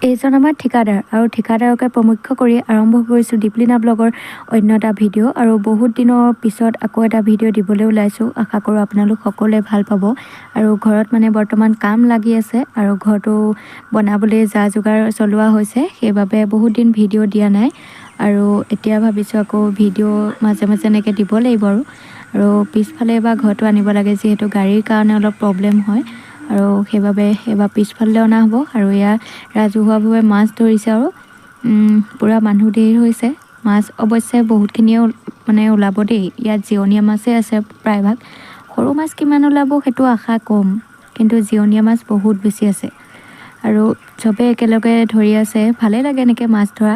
এইজন আমাৰ ঠিকাদাৰ আৰু ঠিকাদাৰকে প্ৰমুখ্য কৰি আৰম্ভ কৰিছোঁ ডিপ্লিনাব্লগৰ অন্য এটা ভিডিঅ' আৰু বহুত দিনৰ পিছত আকৌ এটা ভিডিঅ' দিবলৈ ওলাইছোঁ। আশা কৰোঁ আপোনালোক সকলোৱে ভাল পাব। আৰু ঘৰত মানে বৰ্তমান কাম লাগি আছে আৰু ঘৰটো বনাবলৈ যা যোগাৰ চলোৱা হৈছে, সেইবাবে বহুত দিন ভিডিঅ' দিয়া নাই আৰু এতিয়া ভাবিছোঁ আকৌ ভিডিঅ' মাজে মাজে এনেকৈ দিব লাগিব আৰু পিছফালে এবাৰ ঘৰটো আনিব লাগে, যিহেতু গাড়ীৰ কাৰণে অলপ প্ৰব্লেম হয় আৰু সেইবাবে এবাৰ পিছফালে অনা হ'ব। আৰু ইয়াৰ ৰাজহুৱাভাৱে মাছ ধৰিছে আৰু পূৰা মানুহ ধেৰ হৈছে। মাছ অৱশ্যে বহুতখিনিয়ে মানে ওলাব দেই, ইয়াত জিয়ণীয়া মাছেই আছে প্ৰায়ভাগ। সৰু মাছ কিমান ওলাব সেইটো আশা কম, কিন্তু জিয়ণীয়া মাছ বহুত বেছি আছে আৰু চবেই একেলগে ধৰি আছে। ভালেই লাগে এনেকৈ মাছ ধৰা,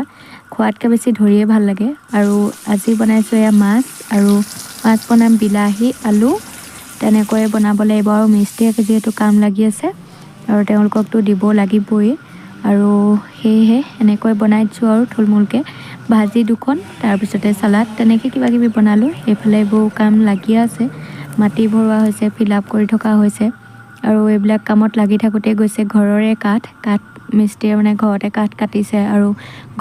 খোৱাতকৈ বেছি ধৰিয়ে ভাল লাগে। আৰু আজি বনাইছোঁ এয়া মাছ, আৰু মাছ বনাম বিলাহী আলু তেনেকৈয়ে বনাব লাগিব। আৰু মিস্ত্ৰীয়ে যিহেতু কাম লাগি আছে আৰু তেওঁলোককতো দিব লাগিবই, আৰু সেয়েহে এনেকৈ বনাই দিছোঁ আৰু থুলমূলকৈ ভাজি দুখন, তাৰপিছতে চালাড তেনেকৈ কিবাকিবি বনালোঁ। এইফালে এইবোৰ কাম লাগি আছে, মাটি ভৰোৱা হৈছে, ফিল আপ কৰি থকা হৈছে আৰু এইবিলাক কামত লাগি থাকোঁতে গৈছে। ঘৰৰে কাঠ মিস্ত্ৰীয়ে মানে ঘৰতে কাঠ কাটিছে আৰু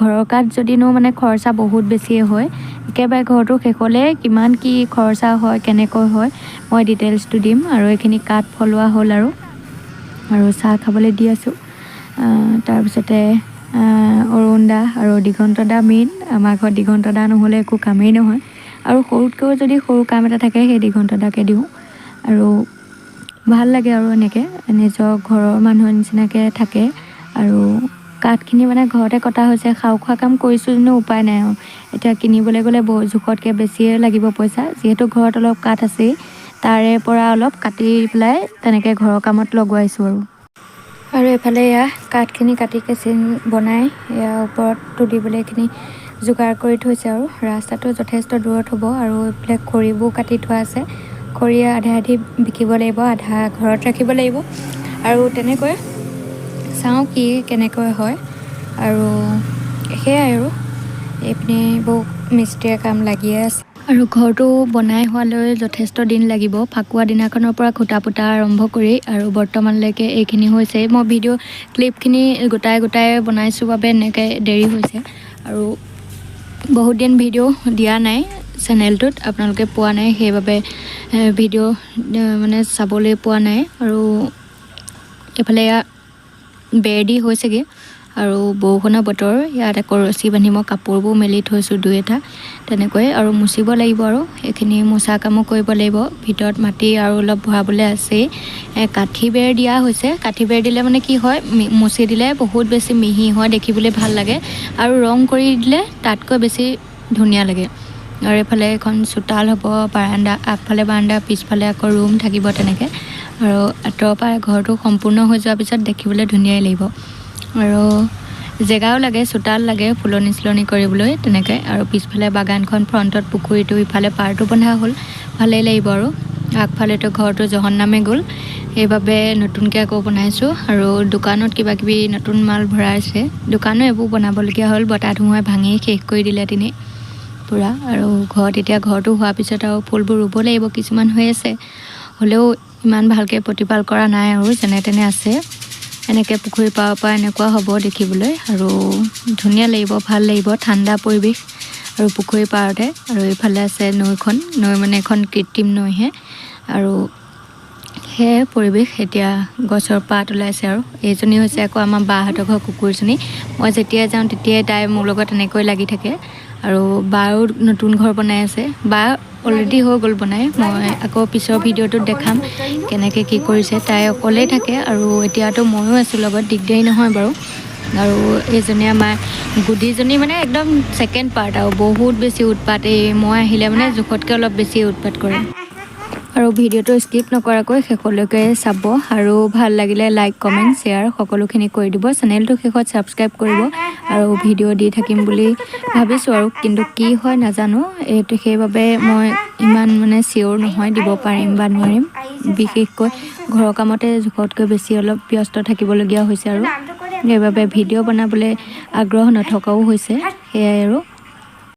ঘৰৰ কাঠ যদিনো মানে খৰচা বহুত বেছিয়ে হয়। একেবাৰে ঘৰটো শেষলৈ কিমান কি খৰচা হয়, কেনেকৈ হয় মই ডিটেইলছটো দিম। আৰু এইখিনি কাঠ ফলোৱা হ'ল আৰু চাহ খাবলৈ দি আছোঁ। তাৰপিছতে অৰুণ দা আৰু দিগন্ত দা মেইন। আমাৰ ঘৰত দিগন্ত দা নহ'লে একো কামেই নহয়, আৰু সৰুতকৈও যদি সৰু কাম এটা থাকে সেই দিগন্ত দাকে দিওঁ। আৰু ভাল লাগে আৰু এনেকৈ নিজৰ ঘৰৰ মানুহৰ নিচিনাকৈ থাকে। আৰু কাঠখিনি মানে ঘৰতে কটা হৈছে, খাও খোৱা কাম কৰিছোঁ যেনো উপায় নাই আৰু এতিয়া কিনিবলৈ গ'লে জোখতকৈ বেছিয়ে লাগিব পইচা, যিহেতু ঘৰত অলপ কাঠ আছেই, তাৰে পৰা অলপ কাটি পেলাই তেনেকৈ ঘৰৰ কামত লগোৱাইছোঁ আৰু এইফালে এয়া কাঠখিনি কাটি কেঁচি বনাই এয়া ওপৰত তুলিবলৈ এইখিনি যোগাৰ কৰি থৈছে। আৰু ৰাস্তাটো যথেষ্ট দূৰত হ'ব আৰু এইফালে খৰিবোৰ কাটি থোৱা আছে। খৰি আধা আধি বিকিব লাগিব, আধা ঘৰত ৰাখিব লাগিব। আৰু তেনেকৈ চাওঁ কি কেনেকৈ হয়। আৰু সেয়াই আৰু এইপিনে বহু মিস্ত্ৰীয়ে কাম লাগিয়ে আছে। আৰু ঘৰটো বনাই হোৱালৈ যথেষ্ট দিন লাগিব, ফাকুৱা দিনাখনৰ পৰা খুটা পুটা আৰম্ভ কৰি আৰু বৰ্তমানলৈকে এইখিনি হৈছে। মই ভিডিঅ' ক্লিপখিনি গোটাই বনাইছোঁ বাবে এনেকৈ দেৰি হৈছে। আৰু বহুত দিন ভিডিঅ' দিয়া নাই চেনেলটোত, আপোনালোকে পোৱা নাই, সেইবাবে ভিডিঅ' মানে চাবলৈ পোৱা নাই। আৰু এইফালে এয়া বেৰ দি হৈছেগৈ আৰু বৰষুণৰ বতৰ, ইয়াত আকৌ ৰছী বান্ধি মই কাপোৰবোৰ মেলি থৈছোঁ দুই এটা তেনেকৈ, আৰু মুচিব লাগিব। আৰু এইখিনি মোচা কামো কৰিব লাগিব। ভিতৰত মাটি আৰু অলপ ভৰাবলৈ আছেই। কাঠি বেৰ দিয়া হৈছে। কাঠি বেৰ দিলে মানে কি হয়, মুচি দিলে বহুত বেছি মিহি হয়, দেখিবলৈ ভাল লাগে, আৰু ৰং কৰি দিলে তাতকৈ বেছি ধুনীয়া লাগে। আৰু এইফালে এখন চোতাল হ'ব, বাৰাণ্ডা, আগফালে বাৰাণ্ডা, পিছফালে আকৌ ৰুম থাকিব তেনেকৈ। আৰু আঁতৰৰ পৰা ঘৰটো সম্পূৰ্ণ হৈ যোৱাৰ পিছত দেখিবলৈ ধুনীয়াই লাগিব। আৰু জেগাও লাগে, চোতাল লাগে ফুলনি চুলনি কৰিবলৈ তেনেকৈ। আৰু পিছফালে বাগানখন, ফ্ৰণ্টত পুখুৰীটো, ইফালে পাৰটো বন্ধা হ'ল, ভালেই লাগিব। আৰু আগফালেতো ঘৰটো জহন্নামে গ'ল, সেইবাবে নতুনকৈ আকৌ বনাইছোঁ। আৰু দোকানত কিবাকিবি নতুন মাল ভৰাইছে, দোকানো এইবোৰ বনাবলগীয়া হ'ল, বতাহ ধুমুহাই ভাঙি শেষ কৰি দিলে তেনেই পূৰা। আৰু ঘৰত এতিয়া ঘৰটো হোৱাৰ পিছত আৰু ফুলবোৰ ৰুব লাগিব, কিছুমান হৈ আছে, হ'লেও ইমান ভালকৈ প্ৰতিপাল কৰা নাই আৰু যেনে তেনে আছে। এনেকৈ পুখুৰী পাৰৰ পৰা এনেকুৱা হ'ব দেখিবলৈ, আৰু ধুনীয়া লাগিব, ভাল লাগিব, ঠাণ্ডা পৰিৱেশ আৰু পুখুৰী পাৰতে। আৰু এইফালে আছে নৈখন, নৈ মানে এখন কৃত্ৰিম নৈহে, আৰু সেয়াই পৰিৱেশ। এতিয়া গছৰ পাত ওলাইছে। আৰু এইজনী হৈছে আকৌ আমাৰ বাহঁতৰ ঘৰ কুকুৰজনী। মই যেতিয়াই যাওঁ তেতিয়াই তাই মোৰ লগত এনেকৈ লাগি থাকে। আৰু বাও নতুন ঘৰ বনাই আছে, বা অলৰেডি হৈ গ'ল বনাই, মই আকৌ পিছৰ ভিডিঅ'টোত দেখাম কেনেকৈ কি কৰিছে। তাই অকলেই থাকে, আৰু এতিয়াতো ময়ো আছোঁ লগত, দিগদাৰী নহয় বাৰু। আৰু এইজনী আমাৰ গুডিজনী মানে একদম ছেকেণ্ড পাৰ্ট, আৰু বহুত বেছি উৎপাত। মই আহিলে মানে জোখতকৈ অলপ বেছি উৎপাত কৰে। আৰু ভিডিঅ'টো স্কিপ নকৰাকৈ শেষলৈকে চাব, আৰু ভাল লাগিলে লাইক কমেণ্ট শ্বেয়াৰ সকলোখিনি কৰি দিব। চেনেলটো শেষত ছাবস্ক্ৰাইব কৰিব, আৰু ভিডিঅ' দি থাকিম বুলি ভাবিছোঁ, আৰু কিন্তু কি হয় নাজানো, সেইবাবে মই ইমান মানে চিয়'ৰ নহয় দিব পাৰিম বা নোৱাৰিম। বিশেষকৈ ঘৰৰ কামতে জোখতকৈ বেছি অলপ ব্যস্ত থাকিবলগীয়া হৈছে, আৰু সেইবাবে ভিডিঅ' বনাবলৈ আগ্ৰহ নথকাও হৈছে। সেয়াই আৰু